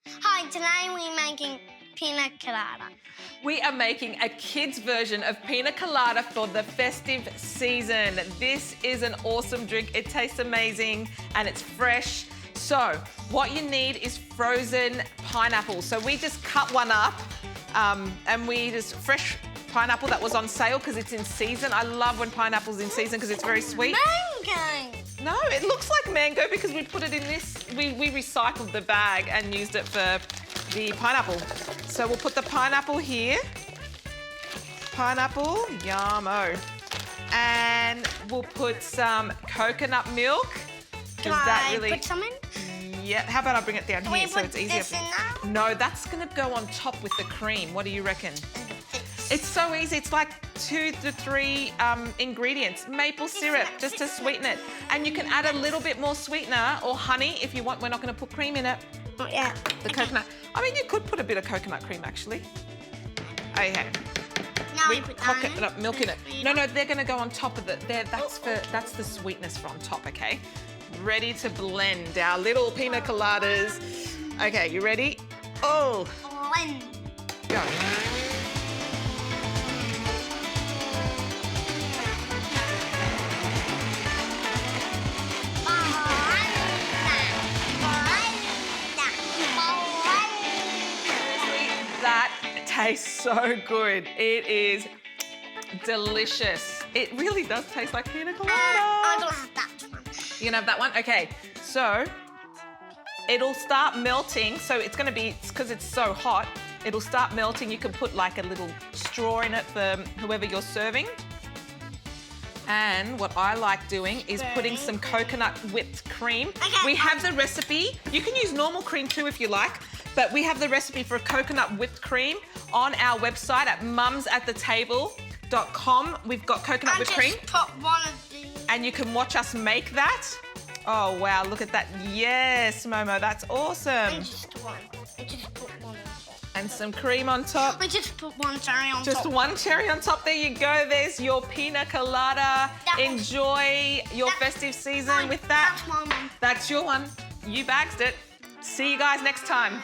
Hi, today we're making Pina Colada. We are making a kids version of Pina Colada for the festive season. This is an awesome drink. It tastes amazing and it's fresh. So what you need is frozen pineapple. So we just cut one up and we just fresh pineapple that was on sale because it's in season. I love when pineapple's in season because it's very sweet. Mango! No, it looks like mango because we put it in this. We recycled the bag and used it for the pineapple. So we'll put the pineapple here. Pineapple, yummo. And we'll put some coconut milk. Can I put some in? Yeah, how about I bring it down here so it's easier? This in now? No, that's gonna go on top with the cream. What do you reckon? It's so easy. It's like 2 to 3 ingredients. Maple syrup, just to sweeten it. And you can add a little bit more sweetener or honey if you want. We're not going to put cream in it. Oh, yeah. The coconut. I mean, you could put a bit of coconut cream, actually. Okay. Now we put coconut milk in it. No, they're going to go on top of it. That's the sweetness for on top, okay? Ready to blend our little pina coladas. Okay, you ready? Oh. Blend. Go. That tastes so good. It is delicious. It really does taste like pina colada. I don't have that one. You can have that one? Okay, so it'll start melting. So it's gonna be, because it's so hot, it'll start melting. You can put like a little straw in it for whoever you're serving. And what I like doing is putting some coconut whipped cream. Okay. We have the recipe. You can use normal cream too if you like, but we have the recipe for coconut whipped cream on our website at mumsattetable.com. We've got coconut whipped cream. Just put one of these. And you can watch us make that. Oh, wow, look at that. Yes, Momo, that's awesome. Just one. I just put one on top. And some cream on top. I just put one cherry on top. Just one cherry on top. There you go. There's your pina colada. Enjoy your festive season with that. That's my one. That's your one. You bagged it. See you guys next time.